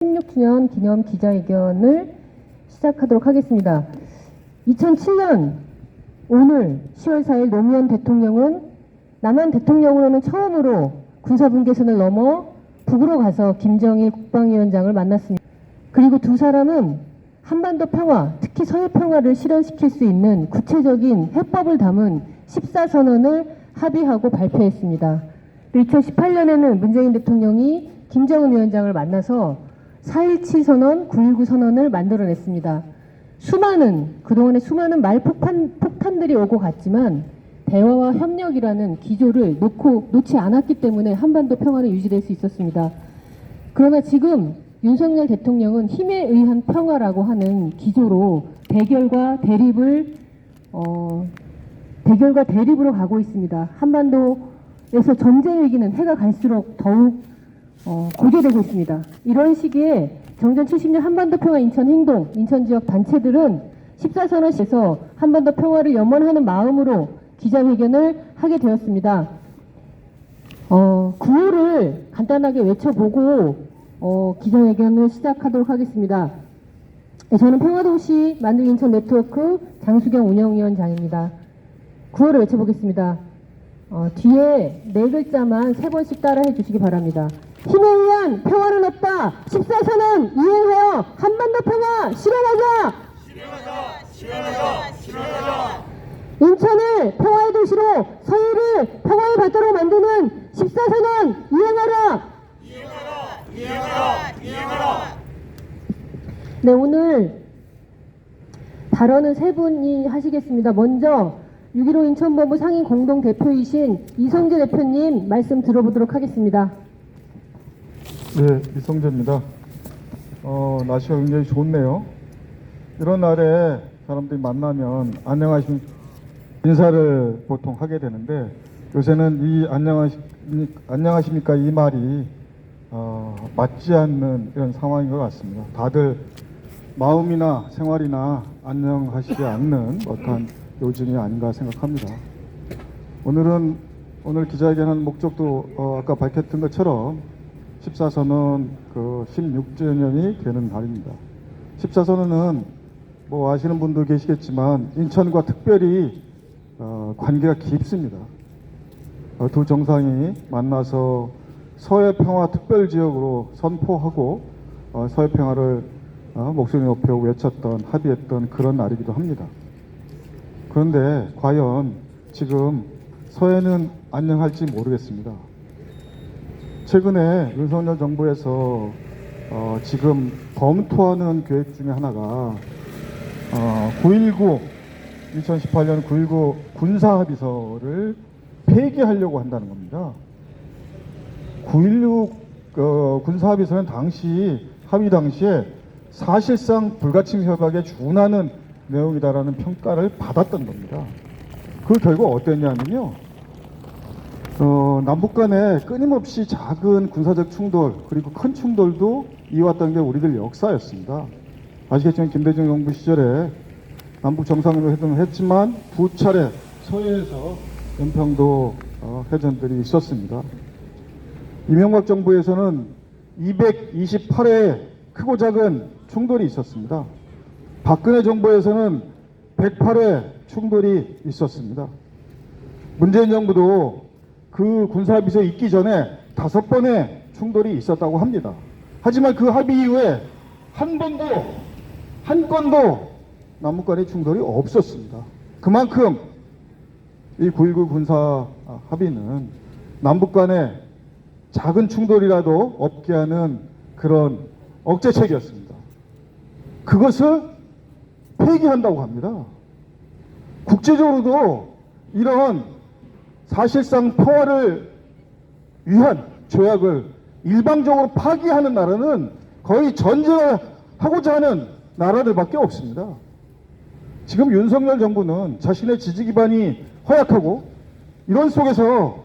16주년 기념 기자회견을 시작하도록 하겠습니다. 2007년 오늘 10월 4일 노무현 대통령은 남한 대통령으로는 처음으로 군사분계선을 넘어 북으로 가서 김정일 국방위원장을 만났습니다. 그리고 두 사람은 한반도 평화, 특히 서해 평화를 실현시킬 수 있는 구체적인 해법을 담은 14선언을 합의하고 발표했습니다. 2018년에는 문재인 대통령이 김정은 위원장을 만나서 4.17 선언, 9.19 선언을 만들어냈습니다. 그동안에 수많은 말폭탄들이 오고 갔지만 대화와 협력이라는 기조를 놓지 않았기 때문에 한반도 평화는 유지될 수 있었습니다. 그러나 지금 윤석열 대통령은 힘에 의한 평화라고 하는 기조로 대결과 대립으로 가고 있습니다. 한반도에서 전쟁 위기는 해가 갈수록 더욱 고조되고 있습니다. 이런 시기에 정전 70년 한반도 평화 인천 행동, 인천 지역 단체들은 14선언에서 한반도 평화를 염원하는 마음으로 기자회견을 하게 되었습니다. 구호를 간단하게 외쳐보고 기자회견을 시작하도록 하겠습니다. 저는 평화도시 만들기 인천 네트워크 장수경 운영위원장입니다. 구호를 외쳐보겠습니다. 뒤에 네 글자만 3번씩 따라해 주시기 바랍니다. 힘에 의한 평화는 없다. 14선언 이행하여 한반도 평화 실현하자. 실현하자. 인천을 평화의 도시로, 서해를 평화의 바다로 만드는 14선언 이행하라. 네, 오늘 발언은 세 분이 하시겠습니다. 먼저 6.15 인천본부 상임 공동대표이신 이성재 대표님 말씀 들어보도록 하겠습니다. 네, 이성재입니다. 날씨가 굉장히 좋네요. 이런 날에 사람들이 만나면 인사를 보통 하게 되는데, 요새는 이 안녕하십니까 이 말이 맞지 않는 이런 상황인 것 같습니다. 다들 마음이나 생활이나 안녕하시지 않는 어떤 요즘이 아닌가 생각합니다. 오늘 기자회견하는 목적도 아까 밝혔던 것처럼 14선언 16주년이 되는 날입니다. 14선언은 뭐 아시는 분도 계시겠지만 인천과 특별히 관계가 깊습니다. 두 정상이 만나서 서해 평화 특별지역으로 선포하고 서해 평화를 목소리 높여 외쳤던, 합의했던 그런 날이기도 합니다. 그런데 과연 지금 서해는 안녕할지 모르겠습니다. 최근에 윤석열 정부에서 지금 검토하는 계획 중에 하나가 2018년 9.19 군사합의서를 폐기하려고 한다는 겁니다. 9.16 군사합의서는 합의 당시에 사실상 불가침 협약에 준하는 내용이다라는 평가를 받았던 겁니다. 그 결과 어땠냐면요, 남북 간에 끊임없이 작은 군사적 충돌, 그리고 큰 충돌도 이어왔던 게 우리들 역사였습니다. 아시겠지만 김대중 정부 시절에 남북 정상회담을 했지만 2차례 서해에서 연평도 회전들이 있었습니다. 이명박 정부에서는 228회의 크고 작은 충돌이 있었습니다. 박근혜 정부에서는 108회 충돌이 있었습니다. 문재인 정부도 그 군사합의서 있기 전에 5번의 충돌이 있었다고 합니다. 하지만 그 합의 이후에 한 건도 남북 간의 충돌이 없었습니다. 그만큼 이 9.19 군사 합의는 남북 간의 작은 충돌이라도 없게 하는 그런 억제책이었습니다. 그것을 폐기한다고 합니다. 국제적으로도 이런 사실상 평화를 위한 조약을 일방적으로 파기하는 나라는 거의 전쟁을 하고자 하는 나라들밖에 없습니다. 지금 윤석열 정부는 자신의 지지 기반이 허약하고 이런 속에서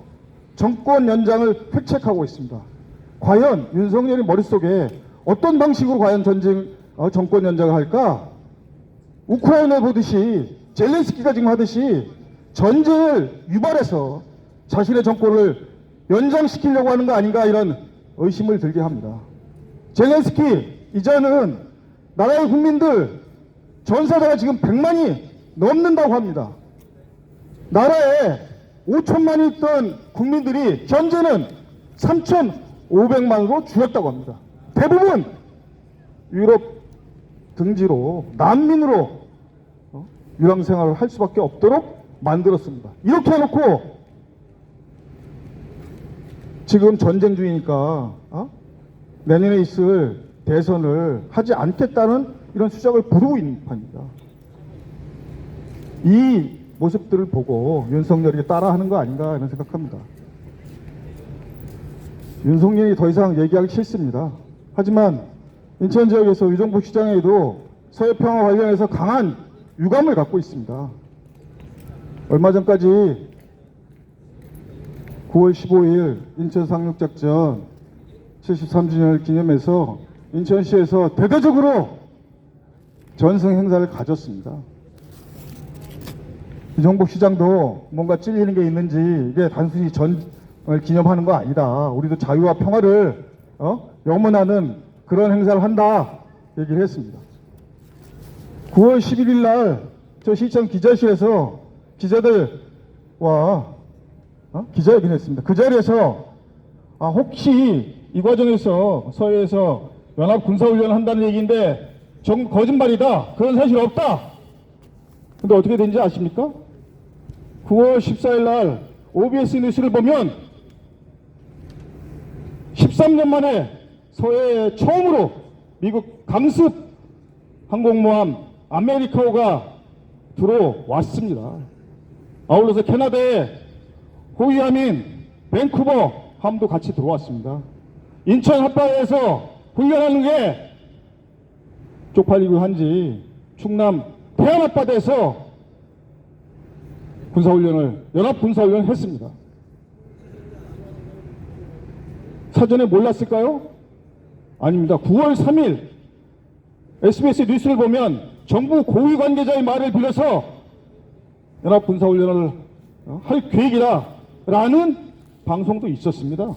정권 연장을 획책하고 있습니다. 과연 윤석열의 머릿속에 어떤 방식으로 과연 정권 연장을 할까? 우크라이나 보듯이 젤렌스키가 지금 하듯이 전쟁을 유발해서 자신의 정권을 연장시키려고 하는 거 아닌가, 이런 의심을 들게 합니다. 젤렌스키 이제는 나라의 국민들 전사자가 지금 100만이 넘는다고 합니다. 나라에 5천만이 있던 국민들이 현재는 3,500만으로 줄었다고 합니다. 대부분 유럽 등지로 난민으로 유랑 생활을 할 수밖에 없도록 만들었습니다. 이렇게 해놓고 지금 전쟁 중이니까 내년에 있을 대선을 하지 않겠다는 이런 수작을 부르고 있는 판입니다. 이 모습들을 보고 윤석열이 따라하는 거 아닌가 이런 생각합니다. 윤석열이 더 이상 얘기하기 싫습니다. 하지만 인천 지역에서 유정복 시장에도 서해평화 관련해서 강한 유감을 갖고 있습니다. 얼마 전까지 9월 15일 인천 상륙작전 73주년을 기념해서 인천시에서 대대적으로 전승 행사를 가졌습니다. 유정복 시장도 뭔가 찔리는 게 있는지 이게 단순히 전을 기념하는 거 아니다. 우리도 자유와 평화를 염원하는 그런 행사를 한다 얘기를 했습니다. 9월 11일 날 저 시청 기자실에서 기자들과 기자회견을 했습니다. 그 자리에서 혹시 이 과정에서 서해에서 연합 군사훈련을 한다는 얘기인데 전부 거짓말이다. 그런 사실 없다. 근데 어떻게 된지 아십니까? 9월 14일 날 OBS 뉴스를 보면 13년 만에 서해에 처음으로 미국 강습 항공모함 아메리카오가 들어왔습니다. 아울러서 캐나다의 호위함인 밴쿠버 함도 같이 들어왔습니다. 인천 핫바에서 훈련하는 게 쪽팔리고 한지 충남 태안 앞바다에서 연합 군사훈련을 했습니다. 사전에 몰랐을까요? 아닙니다. 9월 3일 SBS 뉴스를 보면 정부 고위 관계자의 말을 빌려서 연합 군사훈련을 할 계획이다라는 방송도 있었습니다.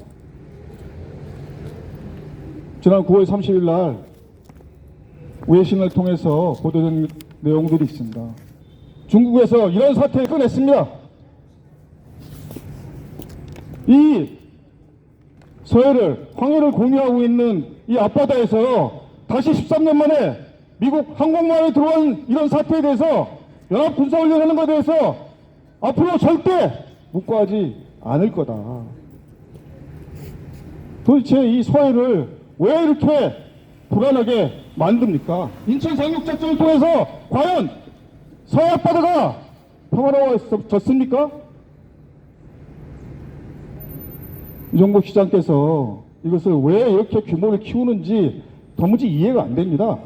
지난 9월 30일 날 외신을 통해서 보도된 내용들이 있습니다. 중국에서 이런 사태를 꺼냈습니다. 이 서해를 황해를 공유하고 있는 이 앞바다에서 다시 13년 만에 미국 항공모함에 들어온 이런 사태에 대해서 연합 군사훈련하는 것에 대해서 앞으로 절대 묵과하지 않을 거다. 도대체 이 서해를 왜 이렇게 불안하게 만듭니까? 인천 상륙작전을 통해서 과연 서해 앞바다가 평화로워졌습니까? 유정복 시장께서 이것을 왜 이렇게 규모를 키우는지 도무지 이해가 안 됩니다.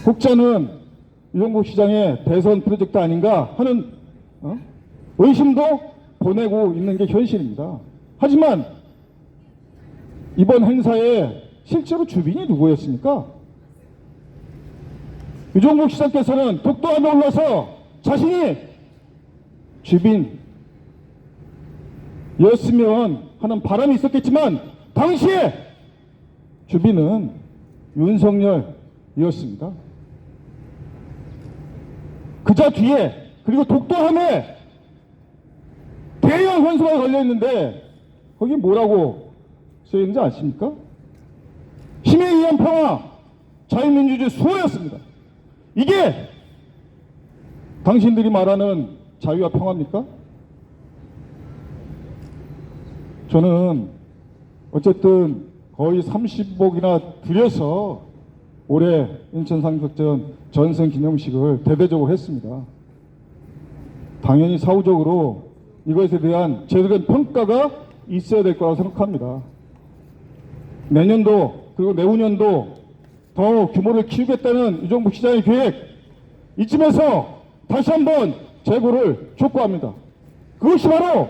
국자는 유정복 시장의 대선 프로젝트 아닌가 하는 의심도 보내고 있는 게 현실입니다. 하지만 이번 행사에 실제로 주빈이 누구였습니까? 유정복 시장께서는 독도함에 올라서 자신이 주빈이었으면 하는 바람이 있었겠지만 당시에 주빈은 윤석열이었습니다. 그자 뒤에 그리고 독도함에 대형 현수막이 걸려있는데 거기 뭐라고 써있는지 아십니까? 힘에 의한 평화, 자유민주주의 수호였습니다. 이게 당신들이 말하는 자유와 평화입니까? 저는 어쨌든 거의 30억이나 들여서 올해 인천 상륙작전 전승 기념식을 대대적으로 했습니다. 당연히 사후적으로 이것에 대한 제대로 된 평가가 있어야 될 거라고 생각합니다. 내년도 그리고 내후년도 더 규모를 키우겠다는 유정복 시장의 계획, 이쯤에서 다시 한번 재고를 촉구합니다. 그것이 바로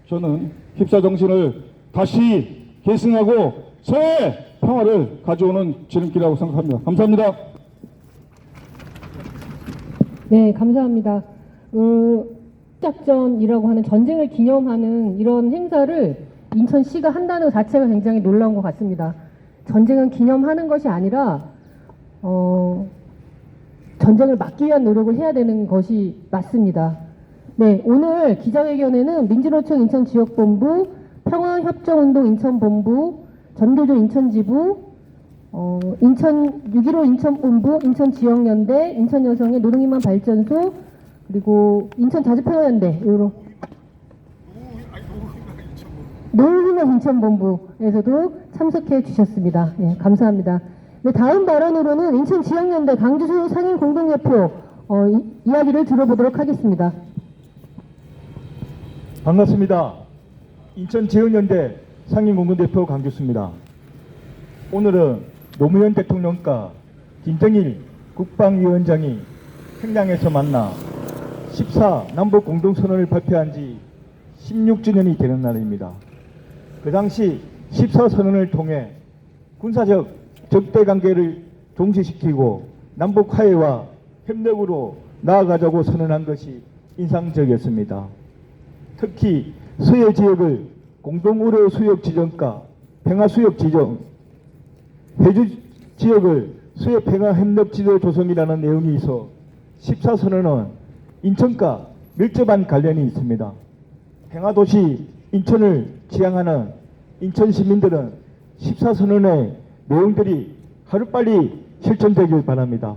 저는 힙사 정신을 다시 계승하고 서해 평화를 가져오는 지름길이라고 생각합니다. 감사합니다. 네, 감사합니다. 작전이라고 하는 전쟁을 기념하는 이런 행사를 인천시가 한다는 것 자체가 굉장히 놀라운 것 같습니다. 전쟁은 기념하는 것이 아니라 전쟁을 막기 위한 노력을 해야 되는 것이 맞습니다. 네, 오늘 기자회견에는 민주노총 인천지역본부, 평화협정운동 인천본부, 전교조 인천지부, 인천 6.15 인천본부, 인천지역연대, 인천여성의 노동희망 발전소, 그리고 인천자주평화연대, 노후희망 인천본부에서도 참석해 주셨습니다. 네, 감사합니다. 네, 다음 발언으로는 인천지역연대 강주수 상임 공동대표 이야기를 들어보도록 하겠습니다. 반갑습니다. 인천지역연대 상임공동대표 강규수입니다. 오늘은 노무현 대통령과 김정일 국방위원장이 평양에서 만나 14 남북 공동선언을 발표한 지 16주년이 되는 날입니다. 그 당시 14선언을 통해 군사적 적대관계를 종식시키고 남북 화해와 협력으로 나아가자고 선언한 것이 인상적이었습니다. 특히 서해 지역을 공동우려 수역 지정과 평화 수역 지정, 해주 지역을 서해 평화 협력 지도 조성이라는 내용이 있어 14선언은 인천과 밀접한 관련이 있습니다. 평화도시 인천을 지향하는 인천 시민들은 14선언의 내용들이 하루빨리 실천되길 바랍니다.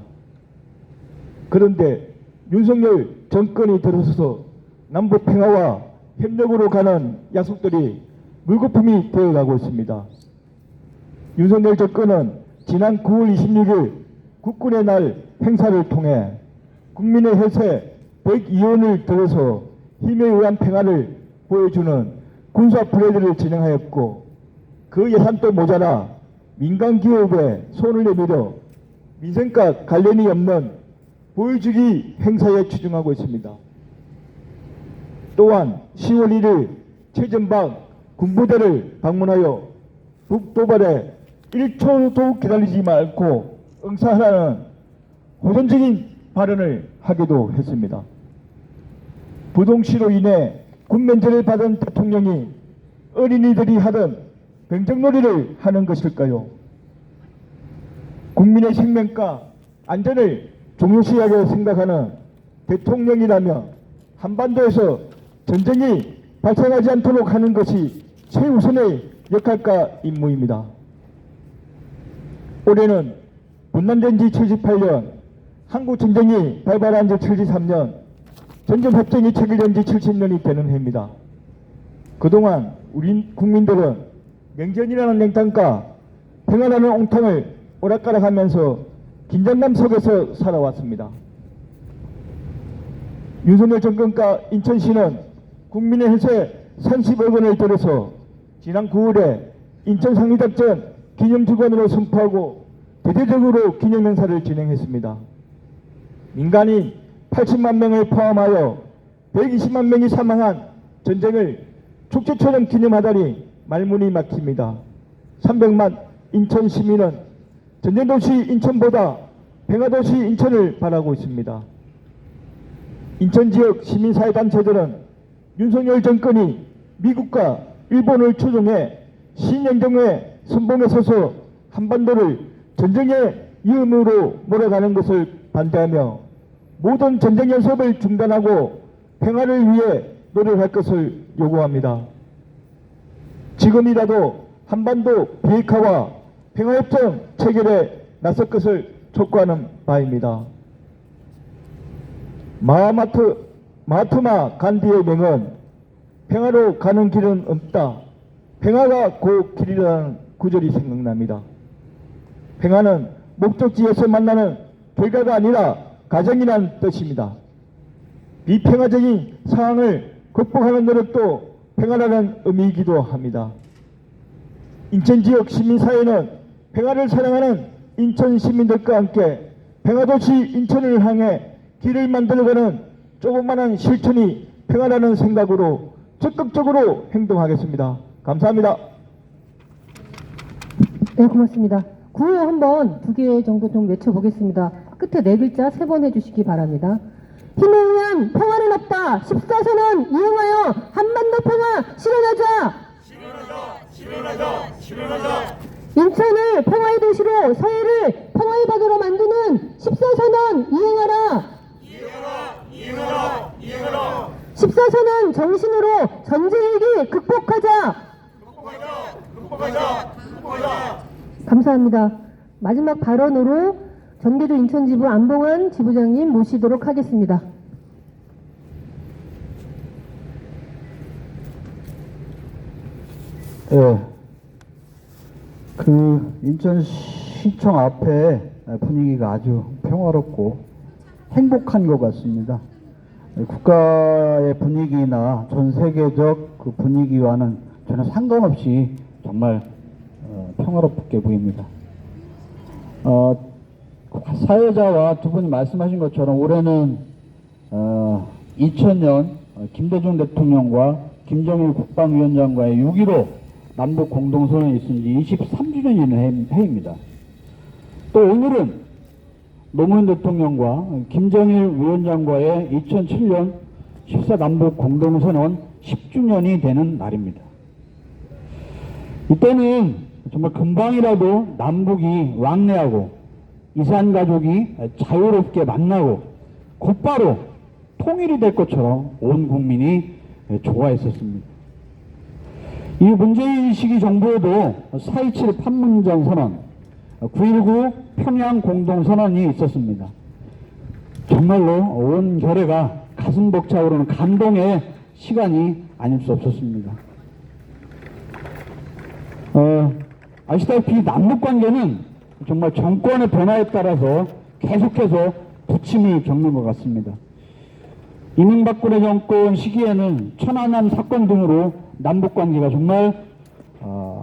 그런데 윤석열 정권이 들어서서 남북 평화와 협력으로 가는 약속들이 물거품이 되어가고 있습니다. 윤석열 정권은 지난 9월 26일 국군의 날 행사를 통해 국민의 혈세 102원을 들여서 힘에 의한 평화를 보여주는 군사 퍼레이드를 진행하였고, 그 예산도 모자라 민간 기업에 손을 내밀어 민생과 관련이 없는 보여주기 행사에 추중하고 있습니다. 또한 10월 1일 최전방 군부대를 방문하여 북도발에 1초도 기다리지 말고 응사하라는 호전적인 발언을 하기도 했습니다. 부동시로 인해 군면제를 받은 대통령이 어린이들이 하던 병정놀이를 하는 것일까요? 국민의 생명과 안전을 중요시하게 생각하는 대통령이라면 한반도에서 전쟁이 발생하지 않도록 하는 것이 최우선의 역할과 임무입니다. 올해는 분단된 지 78년, 한국전쟁이 발발한 지 73년, 전점협정이 체결된 지 70년이 되는 해입니다. 그동안 우리 국민들은 명전이라는 냉탕과 평화라는 옹탕을 오락가락하면서 긴장감 속에서 살아왔습니다. 윤석열 정권과 인천시는 국민의 혈세 30억 원을 들여서 지난 9월에 인천 상리작전 기념주간으로 선포하고 대대적으로 기념행사를 진행했습니다. 민간인 80만 명을 포함하여 120만 명이 사망한 전쟁을 축제처럼 기념하다니 말문이 막힙니다. 300만 인천 시민은 전쟁도시 인천보다 평화도시 인천을 바라고 있습니다. 인천지역 시민사회단체들은 윤석열 정권이 미국과 일본을 추종해 신행정의 선봉에 서서 한반도를 전쟁의 위험으로 몰아가는 것을 반대하며 모든 전쟁 연습을 중단하고 평화를 위해 노력할 것을 요구합니다. 지금이라도 한반도 비핵화와 평화협정 체결에 나설 것을 촉구하는 바입니다. 마하트마 간디의 명은 평화로 가는 길은 없다. 평화가 그 길이라는 구절이 생각납니다. 평화는 목적지에서 만나는 결과가 아니라 과정이라는 뜻입니다. 비평화적인 상황을 극복하는 노력도 평화라는 의미이기도 합니다. 인천지역 시민사회는 평화를 사랑하는 인천 시민들과 함께 평화도시 인천을 향해 길을 만들어가는 조그마한 실천이 평화라는 생각으로 적극적으로 행동하겠습니다. 감사합니다. 네, 고맙습니다. 구호 한번 2개 정도 좀 외쳐보겠습니다. 끝에 4글자 3번 해주시기 바랍니다. 힘에 의한 평화는 없다. 14선언 이행하여 한반도 평화 실현하자. 실현하자. 인천을 평화의 도시로, 서해를 평화의 바다로 만드는 14선언 이행하라. 14선언 정신으로 전쟁위기 극복하자. 감사합니다. 마지막 발언으로 전개조 인천지부 안봉환 지부장님 모시도록 하겠습니다. 예. 인천시청 앞에 분위기가 아주 평화롭고 행복한 것 같습니다. 국가의 분위기나 전 세계적 그 분위기와는 전혀 상관없이 정말 평화롭게 보입니다. 사회자와 두 분이 말씀하신 것처럼 올해는 2000년 김대중 대통령과 김정일 국방위원장과의 6.15 남북 공동선언이 있은 지 23주년이는 해입니다. 또 오늘은 노무현 대통령과 김정일 위원장과의 2007년 14 남북 공동선언 10주년이 되는 날입니다. 이때는 정말 금방이라도 남북이 왕래하고 이산가족이 자유롭게 만나고 곧바로 통일이 될 것처럼 온 국민이 좋아했었습니다. 이 문재인 시기 정부에도 4.27 판문점 선언, 9.19 평양 공동선언이 있었습니다. 정말로 온 결의가 가슴 벅차오르는 감동의 시간이 아닐 수 없었습니다. 아시다시피 남북관계는 정말 정권의 변화에 따라서 계속해서 부침을 겪는 것 같습니다. 이명박근혜 정권 시기에는 천안함 사건 등으로 남북관계가 정말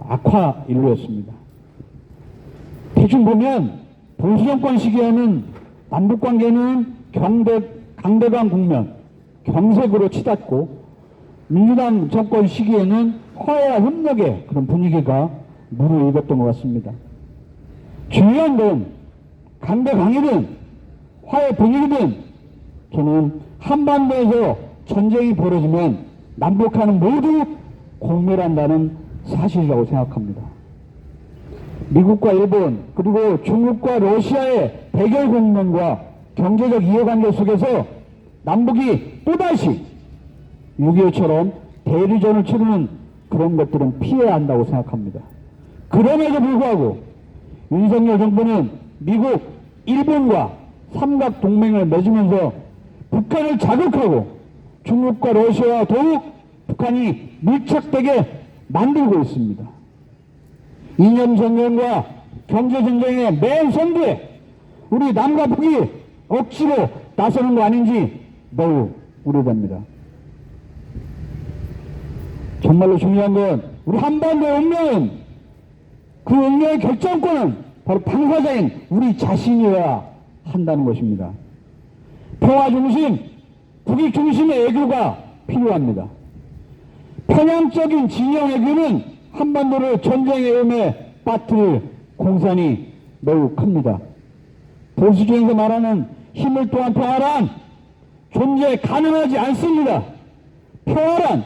악화 일로였습니다. 대충 보면 보수정권 시기에는 남북관계는 강대강 국면, 경색으로 치닫고 민주당 정권 시기에는 화해와 협력의 그런 분위기가 무르익었던 것 같습니다. 중요한 건 강대강이든 화해 분위기든 저는 한반도에서 전쟁이 벌어지면 남북한은 모두 공멸한다는 사실이라고 생각합니다. 미국과 일본 그리고 중국과 러시아의 대결 국면과 경제적 이해관계 속에서 남북이 또다시 6.25처럼 대리전을 치르는 그런 것들은 피해야 한다고 생각합니다. 그럼에도 불구하고 윤석열 정부는 미국, 일본과 삼각 동맹을 맺으면서 북한을 자극하고 중국과 러시아와 더욱 북한이 밀착되게 만들고 있습니다. 이념 전쟁과 경제 전쟁의 맨 선두에 우리 남과 북이 억지로 나서는 거 아닌지 매우 우려됩니다. 정말로 중요한 건 우리 한반도의 운명은 그 운명의 결정권은 바로 당사자인 우리 자신이어야 한다는 것입니다. 평화 중심, 국익 중심의 외교가 필요합니다. 편향적인 진영 외교는 한반도를 전쟁의 음에 빠뜨릴 공산이 매우 큽니다. 보수주의에서 말하는 힘을 또한 평화란 존재 가능하지 않습니다. 평화란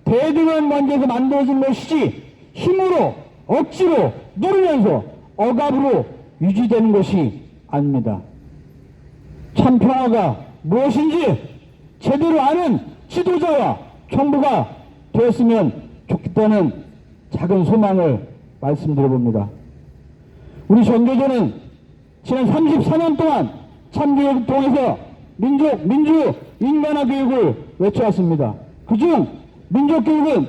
대등한 관계에서 만들어진 것이지 힘으로 억지로 누르면서 억압으로 유지되는 것이 아닙니다. 참 평화가 무엇인지 제대로 아는 지도자와 정부가 되었으면 좋겠다는 작은 소망을 말씀드려봅니다. 우리 전교조는 지난 34년 동안 참교육을 통해서 민주, 인간화 교육을 외쳐왔습니다. 그중 민족교육은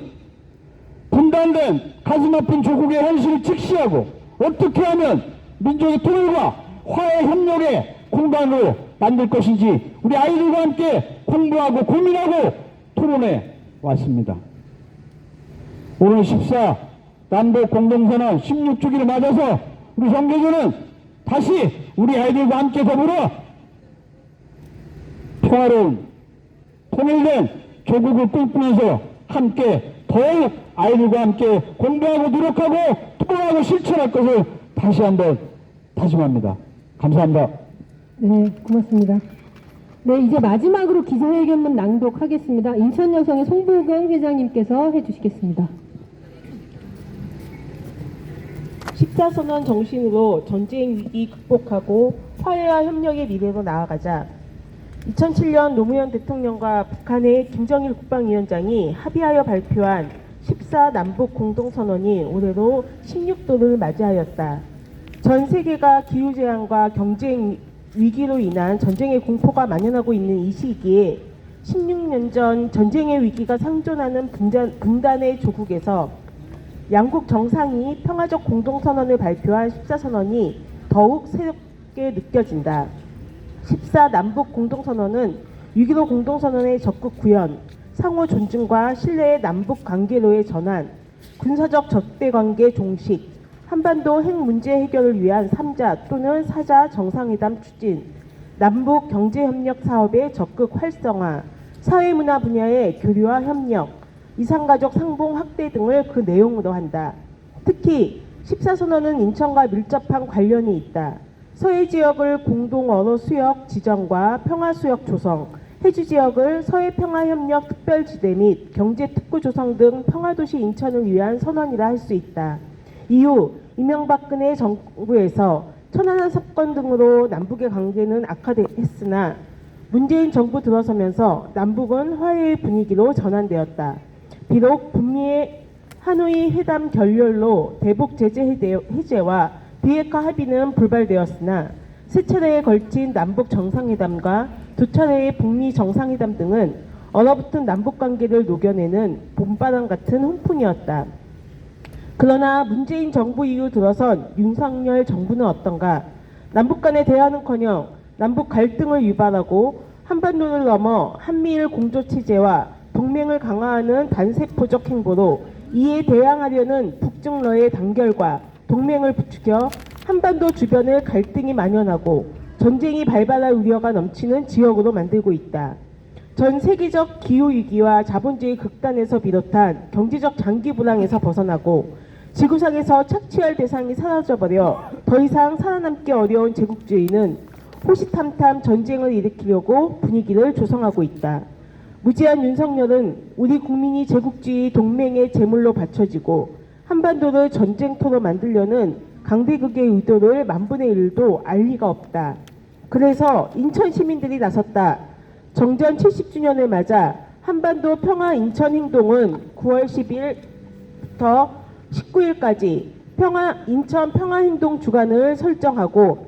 분단된 가슴 아픈 조국의 현실을 직시하고 어떻게 하면 민족의 통일과 화해 협력의 공간으로 만들 것인지 우리 아이들과 함께 공부하고 고민하고 토론해 왔습니다. 오늘 14 남북 공동선언 16주기를 맞아서 우리 전교조는 다시 우리 아이들과 함께 더불어 평화로운 통일된 조국을 꿈꾸면서 함께 더욱 아이들과 함께 공부하고 노력하고 토론하고 실천할 것을 다시 한번 다짐합니다. 감사합니다. 네, 고맙습니다. 네, 이제 마지막으로 기자회견문 낭독하겠습니다. 인천여성의 송보경 회장님께서 해주시겠습니다. 14선언 정신으로 전쟁 위기 극복하고 화해와 협력의 미래로 나아가자. 2007년 노무현 대통령과 북한의 김정일 국방위원장이 합의하여 발표한 14 남북 공동선언이 올해로 16도를 맞이하였다. 전 세계가 기후재앙과 경쟁 위기로 인한 전쟁의 공포가 만연하고 있는 이 시기에 16년 전 전쟁의 위기가 상존하는 분단의 조국에서 양국 정상이 평화적 공동선언을 발표한 14선언이 더욱 새롭게 느껴진다. 14 남북 공동선언은 6.15 공동선언의 적극 구현, 상호 존중과 신뢰의 남북 관계로의 전환, 군사적 적대관계 종식, 한반도 핵 문제 해결을 위한 3자 또는 4자 정상회담 추진, 남북 경제협력 사업의 적극 활성화, 사회문화 분야의 교류와 협력, 이산가족 상봉 확대 등을 그 내용으로 한다. 특히 14선언은 인천과 밀접한 관련이 있다. 서해 지역을 공동 언어 수역 지정과 평화 수역 조성, 해주 지역을 서해 평화협력 특별지대 및 경제 특구 조성 등 평화도시 인천을 위한 선언이라 할 수 있다. 이후 이명박근혜 정부에서 천안함 사건 등으로 남북의 관계는 악화했으나 문재인 정부 들어서면서 남북은 화해의 분위기로 전환되었다. 비록 북미의 하노이 회담 결렬로 대북 제재 해제와 비핵화 합의는 불발되었으나 세 차례에 걸친 남북 정상회담과 두 차례의 북미 정상회담 등은 얼어붙은 남북 관계를 녹여내는 봄바람 같은 훈풍이었다. 그러나 문재인 정부 이후 들어선 윤석열 정부는 어떤가? 남북 간의 대화는커녕 남북 갈등을 유발하고 한반도를 넘어 한미일 공조체제와 동맹을 강화하는 단세포적 행보로 이에 대항하려는 북중러의 단결과 동맹을 부추겨 한반도 주변을 갈등이 만연하고 전쟁이 발발할 우려가 넘치는 지역으로 만들고 있다. 전 세계적 기후위기와 자본주의 극단에서 비롯한 경제적 장기 불황에서 벗어나고 지구상에서 착취할 대상이 사라져버려 더 이상 살아남기 어려운 제국주의는 호시탐탐 전쟁을 일으키려고 분위기를 조성하고 있다. 무지한 윤석열은 우리 국민이 제국주의 동맹의 제물로 바쳐지고 한반도를 전쟁터로 만들려는 강대국의 의도를 만분의 1도 알 리가 없다. 그래서 인천 시민들이 나섰다. 정전 70주년을 맞아 한반도 평화 인천 행동은 9월 10일부터 19일까지 인천 평화행동 주간을 설정하고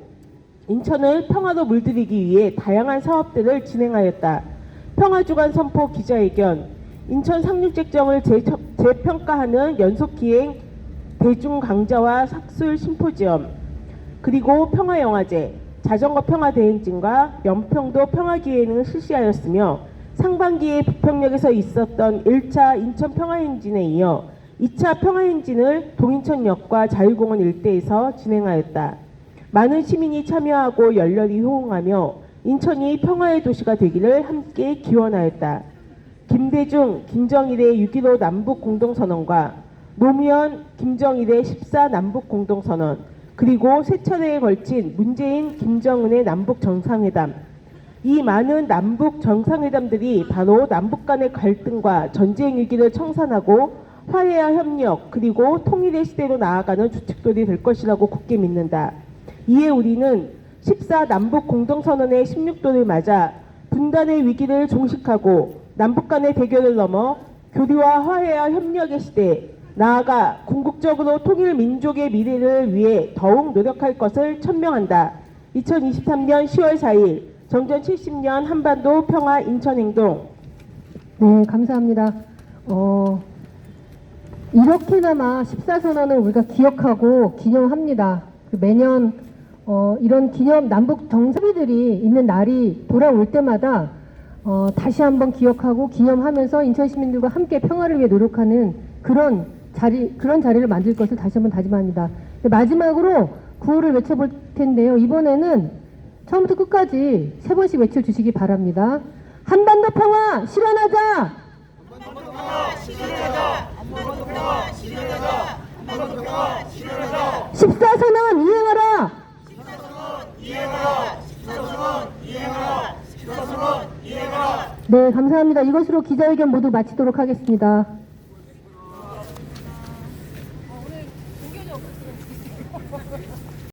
인천을 평화로 물들이기 위해 다양한 사업들을 진행하였다. 평화주간 선포 기자회견, 인천 상륙작전을 재평가하는 연속기행 대중강좌와 학술 심포지엄, 그리고 평화영화제, 자전거 평화대행진과 연평도 평화기행을 실시하였으며 상반기에 부평역에서 있었던 1차 인천 평화행진에 이어 2차 평화행진을 동인천역과 자유공원 일대에서 진행하였다. 많은 시민이 참여하고 열렬히 호응하며 인천이 평화의 도시가 되기를 함께 기원하였다. 김대중, 김정일의 6.15 남북 공동선언과 노무현, 김정일의 14 남북 공동선언, 그리고 세 차례에 걸친 문재인, 김정은의 남북 정상회담. 이 많은 남북 정상회담들이 바로 남북 간의 갈등과 전쟁 위기를 청산하고 화해와 협력 그리고 통일의 시대로 나아가는 주축돌이 될 것이라고 굳게 믿는다. 이에 우리는 14 남북 공동선언의 16도를 맞아 분단의 위기를 종식하고 남북 간의 대결을 넘어 교류와 화해와 협력의 시대, 나아가 궁극적으로 통일 민족의 미래를 위해 더욱 노력할 것을 천명한다. 2023년 10월 4일 정전 70년 한반도 평화 인천행동. 네, 감사합니다. 이렇게나마 14선언을 우리가 기억하고 기념합니다. 매년 이런 기념 남북 정상회담이 있는 날이 돌아올 때마다 다시 한번 기억하고 기념하면서 인천 시민들과 함께 평화를 위해 노력하는 그런 자리를 만들 것을 다시 한번 다짐합니다. 마지막으로 구호를 외쳐볼 텐데요. 이번에는 처음부터 끝까지 3번씩 외쳐주시기 바랍니다. 한반도 평화 실현하자! 한반도 평화 실현하자! 한반도 평화 실현하자! 한반도 평화 실현하자! 14선언 이행하라! 14선언 이행하라! 14선언 이행하라! 14선언 이행하라! 네, 감사합니다. 이것으로 기자회견 모두 마치도록 하겠습니다.